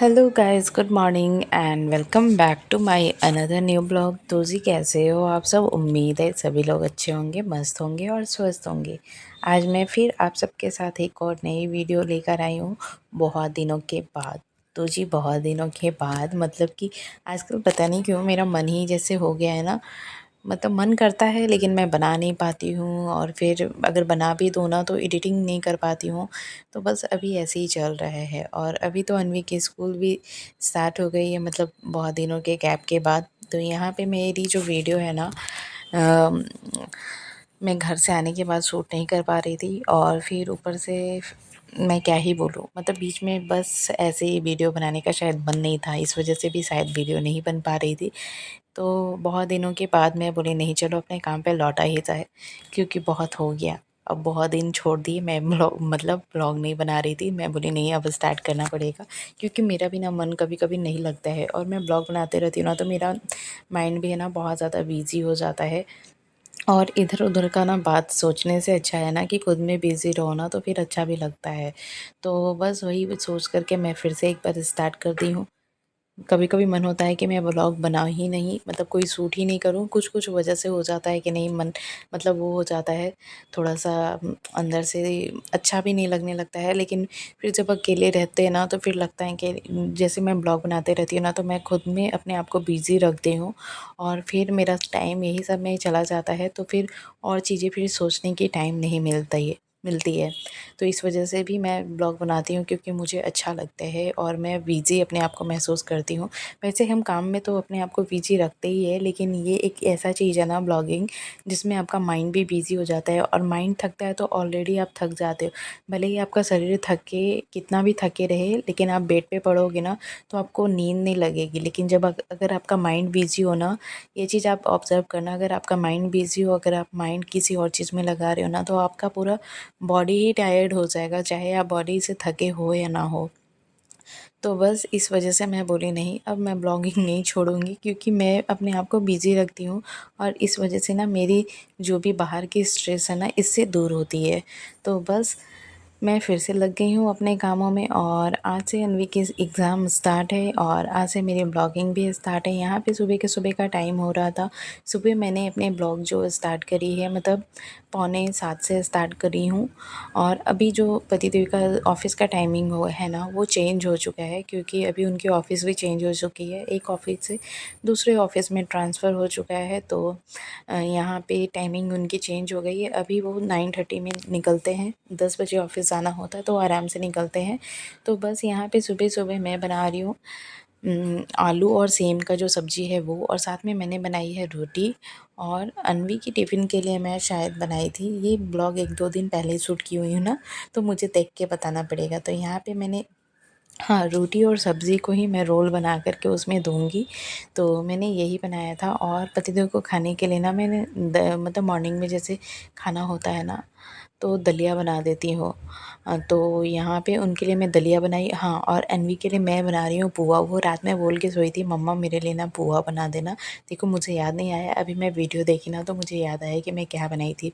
Hello guys, good morning and welcome back to my another new blog. तो जी, कैसे हो आप सब? उम्मीद है सभी लोग अच्छे होंगे, मस्त होंगे और स्वस्थ होंगे। आज मैं फिर आप सबके साथ एक और नई वीडियो लेकर आई हूँ बहुत दिनों के बाद। तो जी, बहुत दिनों के बाद मतलब कि आजकल पता नहीं क्यों मेरा मन ही जैसे हो गया है ना। मतलब मन करता है लेकिन मैं बना नहीं पाती हूँ, और फिर अगर बना भी दूँ ना तो एडिटिंग नहीं कर पाती हूँ। तो बस अभी ऐसे ही चल रहा है। और अभी तो अनवी की स्कूल भी स्टार्ट हो गई है, मतलब बहुत दिनों के गैप के बाद। तो यहाँ पे मेरी जो वीडियो है ना, अम, मैं घर से आने के बाद शूट नहीं कर पा रही थी, और फिर ऊपर से मैं क्या ही बोलूँ, मतलब बीच में बस ऐसे ही वीडियो बनाने का शायद मन नहीं था, इस वजह से भी शायद वीडियो नहीं बन पा रही थी। तो बहुत दिनों के बाद मैं बोली नहीं, चलो अपने काम पे लौटा ही जाए, क्योंकि बहुत हो गया। अब बहुत दिन छोड़ दिए, मैं ब्लॉग नहीं बना रही थी। मैं बोली नहीं, अब स्टार्ट करना पड़ेगा, क्योंकि मेरा भी ना मन कभी कभी नहीं लगता है, और मैं ब्लॉग बनाते रहती हूँ ना तो मेरा माइंड भी है ना बहुत ज़्यादा बिजी हो जाता है। और इधर-उधर का ना बात सोचने से अच्छा है ना कि खुद में बिज़ी रहो ना, तो फिर अच्छा भी लगता है। तो बस वही सोच कर के मैं फिर से एक बार स्टार्ट कर दी हूँ। कभी-कभी मन होता है कि मैं व्लॉग बनाऊँ ही नहीं, मतलब कोई शूट ही नहीं करूँ। कुछ-कुछ वजह से हो जाता है कि नहीं, मन मतलब वो हो जाता है थोड़ा-सा अंदर से अच्छा भी नहीं लगने लगता है। लेकिन फिर जब अकेले रहते हैं ना तो फिर लगता है कि जैसे मैं ब्लॉग बनाते रहती हूँ ना तो मैं खुद में अपने आप को बिज़ी रखती हूँ, और फिर मेरा टाइम यही सब में चला जाता है। तो फिर और चीज़ें फिर सोचने की टाइम नहीं मिलती है। तो इस वजह से भी मैं ब्लॉग बनाती हूँ, क्योंकि मुझे अच्छा लगता है और मैं बिज़ी अपने आप को महसूस करती हूँ। वैसे हम काम में तो अपने आप को बिज़ी रखते ही है, लेकिन ये एक ऐसा चीज़ है ना ब्लॉगिंग, जिसमें आपका माइंड भी बिज़ी हो जाता है, और माइंड थकता है तो ऑलरेडी आप थक जाते हो। भले ही आपका शरीर थके, कितना भी थके रहे, लेकिन आप बेड पे पड़ोगे ना तो आपको नींद नहीं लगेगी। लेकिन जब अगर आपका माइंड बिज़ी हो ना, ये चीज़ आप ऑब्ज़र्व करना, अगर आपका माइंड बिज़ी हो, अगर आप माइंड किसी और चीज़ में लगा रहे हो ना, तो आपका पूरा बॉडी ही टायर्ड हो जाएगा, चाहे आप बॉडी से थके हो या ना हो। तो बस इस वजह से मैं बोली नहीं, अब मैं ब्लॉगिंग नहीं छोड़ूँगी, क्योंकि मैं अपने आप को बिज़ी रखती हूँ, और इस वजह से ना मेरी जो भी बाहर की स्ट्रेस है ना, इससे दूर होती है। तो बस मैं फिर से लग गई हूँ अपने कामों में, और आज से अनवी की एग्ज़ाम स्टार्ट है, और आज से मेरी ब्लॉगिंग भी स्टार्ट है। यहाँ पे सुबह के सुबह का टाइम हो रहा था। सुबह मैंने अपने ब्लॉग जो स्टार्ट करी है, मतलब पौने 7 से स्टार्ट करी हूँ। और अभी जो पतिदेव का ऑफ़िस का टाइमिंग वो है ना, वो चेंज हो चुका है, क्योंकि अभी उनकी ऑफ़िस भी चेंज हो चुकी है। एक ऑफ़िस से दूसरे ऑफ़िस में ट्रांसफ़र हो चुका है। तो यहाँ पे टाइमिंग उनकी चेंज हो गई है। अभी वो 9:30 में निकलते हैं, 10 बजे ऑफ़िस जाना होता है तो आराम से निकलते हैं। तो बस यहाँ पे सुबह-सुबह मैं बना रही हूँ आलू और सेम का जो सब्ज़ी है वो, और साथ में मैंने बनाई है रोटी। और अनवी की टिफ़िन के लिए मैं शायद बनाई थी, ये ब्लॉग 1-2 दिन पहले शूट की हुई हूँ ना, तो मुझे देख के बताना पड़ेगा। तो यहाँ पे मैंने, हाँ, रोटी और सब्ज़ी को ही मैं रोल बना कर के उसमें दूँगी। तो मैंने यही बनाया था, और पतिदेव को खाने के लिए ना मैंने मतलब मॉर्निंग में जैसे खाना होता है ना, तो दलिया बना देती हूँ। तो यहाँ पे उनके लिए मैं दलिया बनाई, हाँ, और अन्वी के लिए मैं बना रही हूँ पुआ। वो रात में बोल के सोई थी, मम्मा मेरे लिए ना पुआ बना देना। देखो मुझे याद नहीं आया, अभी मैं वीडियो देखी ना तो मुझे याद आया कि मैं क्या बनाई थी।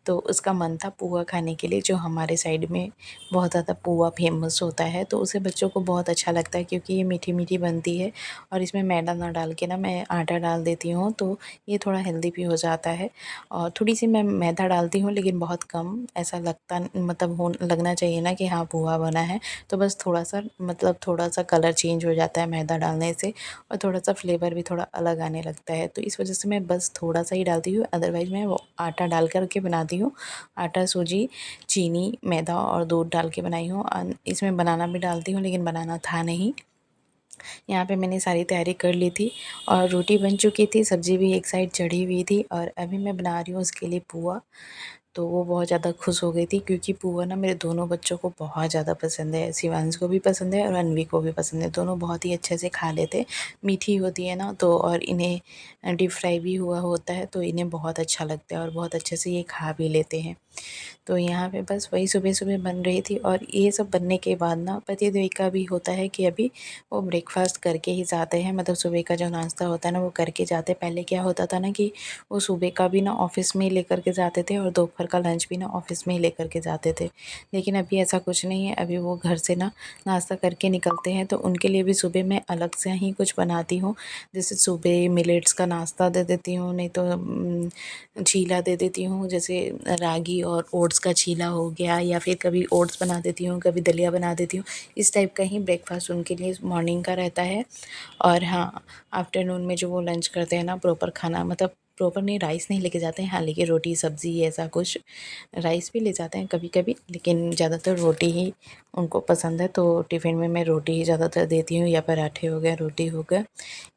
तो उसका मन था पुआ खाने के लिए, जो हमारे साइड में बहुत ज़्यादा पुआ फेमस होता है, तो उसे बच्चों को बहुत अच्छा लगता है, क्योंकि ये मीठी-मीठी बनती है, और इसमें मैदा ना डाल के ना मैं आटा डाल देती हूँ, तो ये थोड़ा हेल्दी भी हो जाता है। और थोड़ी-सी मैं मैदा डालती हूँ, लेकिन बहुत कम, ऐसा लगता मतलब हो लगना चाहिए ना कि हाँ पुआ बना है। तो बस थोड़ा-सा, मतलब थोड़ा-सा कलर चेंज हो जाता है मैदा डालने से, और थोड़ा-सा फ्लेवर भी थोड़ा अलग आने लगता है। तो इस वजह से मैं बस थोड़ा-सा ही डालती हूँ, अदरवाइज़ मैं वो आटा डाल कर के बनाती हूँ। आटा, सूजी, चीनी, मैदा और दूध डाल के बनाई हूँ। इसमें बनाना भी डालती हूँ, लेकिन बनाना था नहीं। यहाँ पे मैंने सारी तैयारी कर ली थी, और रोटी बन चुकी थी, सब्ज़ी भी एक साइड चढ़ी हुई थी, और अभी मैं बना रही हूँ उसके लिए पुआ। तो वो बहुत ज़्यादा खुश हो गई थी, क्योंकि पुआ ना मेरे दोनों बच्चों को बहुत ज़्यादा पसंद है। शिवांश को भी पसंद है और अन्वी को भी पसंद है, दोनों बहुत ही अच्छे से खा लेते हैं। मीठी होती है ना तो, और इन्हें डीप फ्राई भी हुआ होता है तो इन्हें बहुत अच्छा लगता है, और बहुत अच्छे से ये खा भी लेते हैं। तो यहाँ पे बस वही सुबह-सुबह बन रही थी, और ये सब बनने के बाद ना पतिदेव का भी होता है कि अभी वो ब्रेकफ़ास्ट करके ही जाते हैं, मतलब सुबह का जो नाश्ता होता है ना वो करके जाते हैं। पहले क्या होता था ना कि वो सुबह का भी ना ऑफ़िस में ही लेकर के जाते थे, और दोपहर दोपहर का लंच भी ना ऑफ़िस में ही लेकर के जाते थे। लेकिन अभी ऐसा कुछ नहीं है, अभी वो घर से ना नाश्ता करके निकलते हैं, तो उनके लिए भी सुबह मैं अलग से ही कुछ बनाती हूँ। जैसे सुबह मिलेट्स का नाश्ता दे देती हूँ, नहीं तो चीला दे देती हूँ, जैसे रागी और ओट्स का चीला हो गया, या फिर कभी ओट्स बना देती हूँ, कभी दलिया बना देती हूँ। इस टाइप का ही ब्रेकफ़ास्ट उनके लिए मॉर्निंग का रहता है। और हाँ, आफ्टरनून में जो वो लंच करते हैं ना, प्रॉपर खाना मतलब प्रॉपर नहीं, राइस नहीं लेके जाते हैं, हाँ, लेकिन रोटी सब्ज़ी ऐसा कुछ, राइस भी ले जाते हैं कभी-कभी, लेकिन ज़्यादातर रोटी ही उनको पसंद है, तो टिफ़िन में मैं रोटी ही ज़्यादातर देती हूँ, या पराठे हो गए, रोटी हो गया।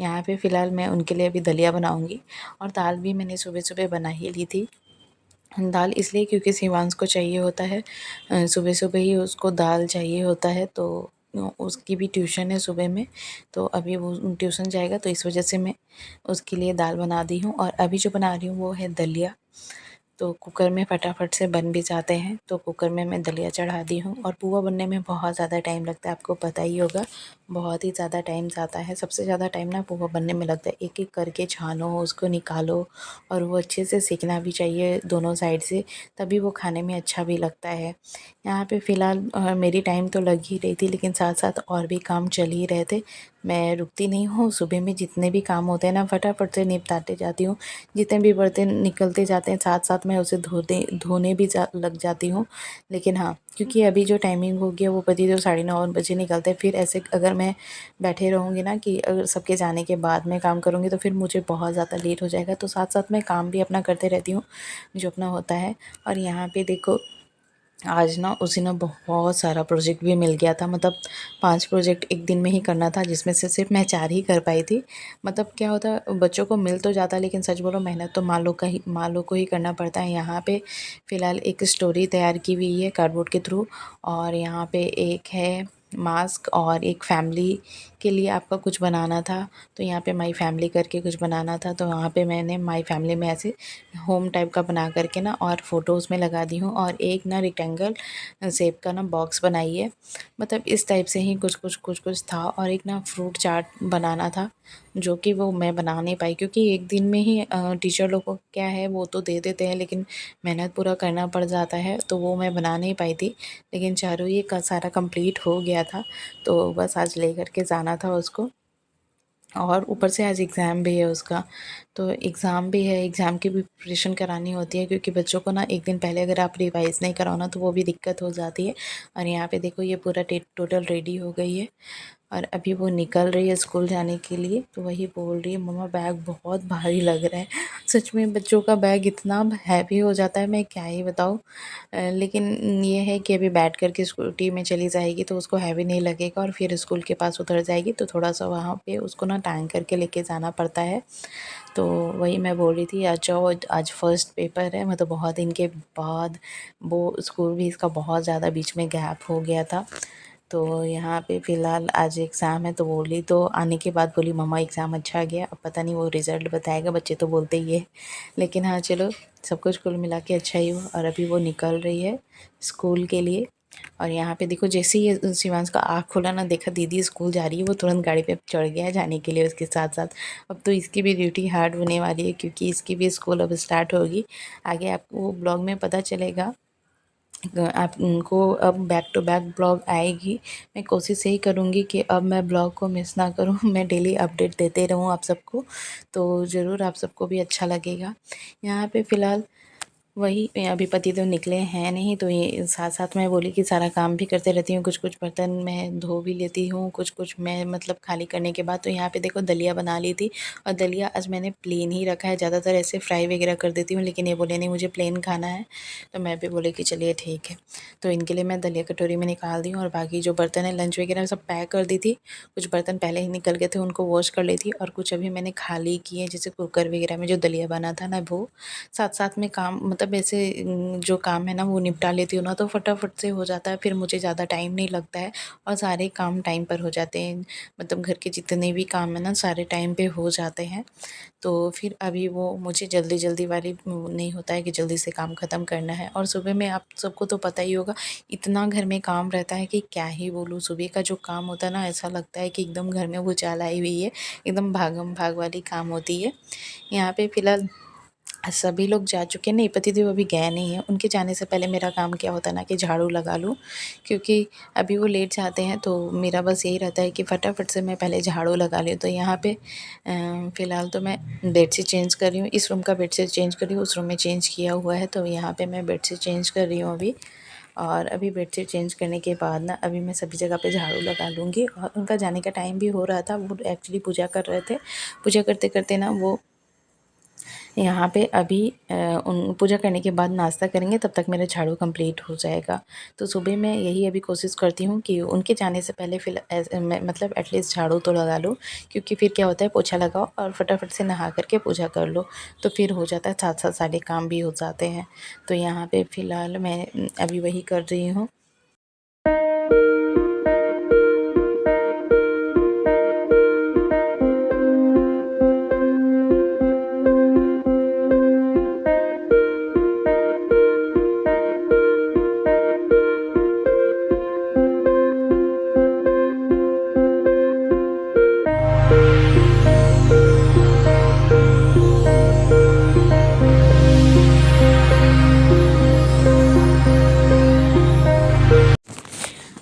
यहाँ पे फ़िलहाल मैं उनके लिए अभी दलिया बनाऊँगी, और दाल भी मैंने सुबह-सुबह बना ही ली थी। दाल इसलिए क्योंकि शिवांश को चाहिए होता है, सुबह-सुबह ही उसको दाल चाहिए होता है, तो उसकी भी ट्यूशन है सुबह में, तो अभी वो ट्यूशन जाएगा, तो इस वजह से मैं उसके लिए दाल बना दी हूँ। और अभी जो बना रही हूँ वो है दलिया। तो कुकर में फटाफट से बन भी जाते हैं, तो कुकर में मैं दलिया चढ़ा दी हूँ। और पुआ बनने में बहुत ज़्यादा टाइम लगता है, आपको पता ही होगा, बहुत ही ज़्यादा टाइम जाता है। सबसे ज़्यादा टाइम ना पुआ बनने में लगता है, एक-एक करके छानो, उसको निकालो, और वो अच्छे से सेकना भी चाहिए दोनों साइड से, तभी वो खाने में अच्छा भी लगता है। यहाँ पे फ़िलहाल मेरी टाइम तो लग ही रही थी, लेकिन साथ-साथ और भी काम चल ही रहे थे। मैं रुकती नहीं हूँ, सुबह में जितने भी काम होते हैं ना फटाफट से निपटाते जाती हूँ। जितने भी बर्तन निकलते जाते हैं साथ-साथ मैं उसे धोने भी लग जाती हूँ। लेकिन हाँ, क्योंकि अभी जो टाइमिंग हो गया वो पतिदेव 9:30 बजे निकलते हैं, फिर ऐसे अगर मैं बैठे रहूँगी ना कि अगर सबके जाने के बाद मैं काम करूँगी, तो फिर मुझे बहुत ज़्यादा लेट हो जाएगा। तो साथ-साथ मैं काम भी अपना करते रहती हूँ, जो अपना होता है। और यहाँ पे देखो, आज ना उसे ना बहुत सारा प्रोजेक्ट भी मिल गया था, मतलब 5 प्रोजेक्ट एक दिन में ही करना था, जिसमें से सिर्फ मैं 4 ही कर पाई थी। मतलब क्या होता है, बच्चों को मिल तो जाता है, लेकिन सच बोलो मेहनत तो माँ लोग को ही करना पड़ता है। यहाँ पे फ़िलहाल एक स्टोरी तैयार की हुई है कार्डबोर्ड के थ्रू, और यहाँ पे एक है मास्क, और एक फैमिली के लिए आपका कुछ बनाना था, तो यहाँ पे माई फैमिली करके कुछ बनाना था, तो वहाँ पे मैंने माई फैमिली में ऐसे होम टाइप का बना करके ना और फ़ोटो उसमें लगा दी हूँ, और एक ना रेक्टेंगल शेप का ना बॉक्स बनाई है। मतलब इस टाइप से ही कुछ था। और एक ना फ्रूट चाट बनाना था, जो कि वो मैं बना नहीं पाई, क्योंकि एक दिन में ही टीचर लोग को क्या है, वो तो दे देते हैं, लेकिन मेहनत पूरा करना पड़ जाता है, तो वो मैं बना नहीं पाई थी। लेकिन चारों ये का सारा कंप्लीट हो गया था, तो बस आज लेकर के जाना था उसको। और ऊपर से आज एग्ज़ाम भी है उसका, तो एग्ज़ाम भी है, एग्ज़ाम की भी प्रिपरेशन करानी होती है, क्योंकि बच्चों को ना एक दिन पहले अगर आप रिवाइज़ नहीं कराओ ना, तो वो भी दिक्कत हो जाती है। और यहाँ पे देखो ये पूरा टोटल रेडी हो गई है, और अभी वो निकल रही है स्कूल जाने के लिए, तो वही बोल रही है, मम्मा बैग बहुत भारी लग रहा है। सच में बच्चों का बैग इतना हैवी हो जाता है, मैं क्या ही बताऊँ। लेकिन ये है कि अभी बैठ कर के स्कूटी में चली जाएगी, तो उसको हैवी नहीं लगेगा, और फिर स्कूल के पास उतर जाएगी, तो थोड़ा-सा वहाँ पे उसको ना टाँग करके लेके जाना पड़ता है। तो वही मैं बोल रही थी, आज जाओ, आज फर्स्ट पेपर है, मतलब बहुत दिन के बाद। वो स्कूल भी इसका बहुत ज़्यादा बीच में गैप हो गया था। तो यहाँ पे फ़िलहाल आज एग्ज़ाम है, तो बोली, तो आने के बाद बोली, मम्मा एग्ज़ाम अच्छा गया, अब पता नहीं वो रिज़ल्ट बताएगा, बच्चे तो बोलते ही है। लेकिन हाँ चलो, सब कुछ कुल मिला के अच्छा ही हुआ, और अभी वो निकल रही है स्कूल के लिए। और यहाँ पे देखो, जैसे ही ये शिवांश का आँख खुला ना, देखा दीदी स्कूल जा रही है, वो तुरंत गाड़ी पे चढ़ गया है जाने के लिए उसके साथ-साथ। अब तो इसकी भी ड्यूटी हार्ड होने वाली है, क्योंकि इसकी भी स्कूल अब स्टार्ट होगी। आगे आपको ब्लॉग में पता चलेगा। आपको अब बैक टू बैक ब्लॉग आएगी। मैं कोशिश यही करूँगी कि अब मैं ब्लॉग को मिस ना करूँ, मैं डेली अपडेट देते रहूँ आप सबको, तो ज़रूर आप सबको भी अच्छा लगेगा। यहाँ पे फ़िलहाल वही अभी पतिदेव निकले हैं नहीं, तो ये साथ-साथ मैं बोली कि सारा काम भी करते रहती हूँ, कुछ-कुछ बर्तन मैं धो भी लेती हूँ, कुछ-कुछ मैं मतलब खाली करने के बाद। तो यहाँ पे देखो दलिया बना ली थी, और दलिया आज मैंने प्लेन ही रखा है, ज़्यादातर ऐसे फ्राई वगैरह कर देती हूँ, लेकिन ये बोले नहीं मुझे प्लेन खाना है, तो मैं भी बोली कि चलिए ठीक है। तो इनके लिए मैं दलिया कटोरी में निकाल दी हूँ, और बाकी जो बर्तन है लंच वगैरह सब पैक कर दी थी। कुछ बर्तन पहले ही निकल गए थे, उनको वॉश कर ली थी, और कुछ अभी मैंने खाली किए, जैसे कुकर वगैरह में जो दलिया बना था ना वो। साथ-साथ में काम मतलब ऐसे जो काम है ना वो निपटा लेती हूँ ना, तो फटाफट से हो जाता है, फिर मुझे ज़्यादा टाइम नहीं लगता है, और सारे काम टाइम पर हो जाते हैं। मतलब घर के जितने भी काम है ना सारे टाइम पे हो जाते हैं। तो फिर अभी वो मुझे जल्दी-जल्दी वाली नहीं होता है कि जल्दी से काम ख़त्म करना है। और सुबह में आप सबको तो पता ही होगा, इतना घर में काम रहता है कि क्या ही बोलूँ। सुबह का जो काम होता है ना, ऐसा लगता है कि एकदम घर में भूचाल आई हुई है, एकदम भागम-भाग वाली काम होती है। यहाँ पे फ़िलहाल सभी लोग जा चुके हैं, नहीं पतिदेव अभी गए नहीं हैं। उनके जाने से पहले मेरा काम क्या होता है ना कि झाड़ू लगा लूँ, क्योंकि अभी वो लेट जाते हैं तो मेरा बस यही रहता है कि फटाफट से मैं पहले झाड़ू लगा लूँ। तो यहाँ पे फ़िलहाल तो मैं बेडशीट चेंज कर रही हूँ, इस रूम का बेडशीट चेंज कर रही हूँ, उस रूम में चेंज किया हुआ है, तो यहाँ पे मैं बेडशीट चेंज कर रही हूँ अभी। और अभी बेडशीट चेंज करने के बाद ना अभी मैं सभी जगह पे झाड़ू लगा लूँगी। और उनका जाने का टाइम भी हो रहा था, वो एक्चुअली पूजा कर रहे थे। पूजा करते-करते ना वो यहाँ पे अभी उन पूजा करने के बाद नाश्ता करेंगे, तब तक मेरा झाड़ू कंप्लीट हो जाएगा। तो सुबह मैं यही अभी कोशिश करती हूँ कि उनके जाने से पहले मैं मतलब एटलीस्ट झाड़ू तो लगा लूँ, क्योंकि फिर क्या होता है पोछा लगाओ और फटाफट से नहा कर के पूजा कर लो, तो फिर हो जाता है, साथ-साथ सारे काम भी हो जाते हैं। तो यहाँ पे फ़िलहाल मैं अभी वही कर रही हूँ।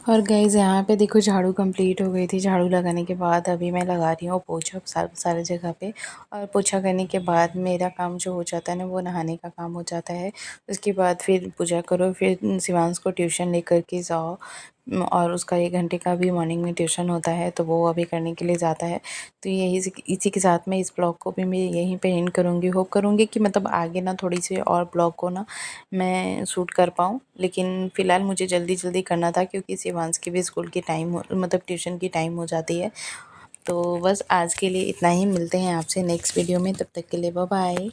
और गाइज़ यहाँ पे देखो झाड़ू कंप्लीट हो गई थी। झाड़ू लगाने के बाद अभी मैं लगा रही हूँ पोछा सारे जगह पे। और पोछा करने के बाद मेरा काम जो हो जाता है ना वो नहाने का काम हो जाता है। उसके बाद फिर पूजा करो, फिर शिवांश को ट्यूशन लेकर के जाओ। और उसका 1 घंटे का भी मॉर्निंग में ट्यूशन होता है, तो वो अभी करने के लिए जाता है। तो यही इसी के साथ में इस ब्लॉग को भी मैं यहीं पे एंड करूँगी। होप करूँगी कि मतलब आगे ना थोड़ी सी और ब्लॉग को ना मैं शूट कर पाऊँ, लेकिन फ़िलहाल मुझे जल्दी करना था, क्योंकि शिवांश की भी स्कूल की टाइम मतलब ट्यूशन की टाइम हो जाती है। तो बस आज के लिए इतना ही, मिलते हैं आपसे नेक्स्ट वीडियो में, तब तक के लिए बाय बाय।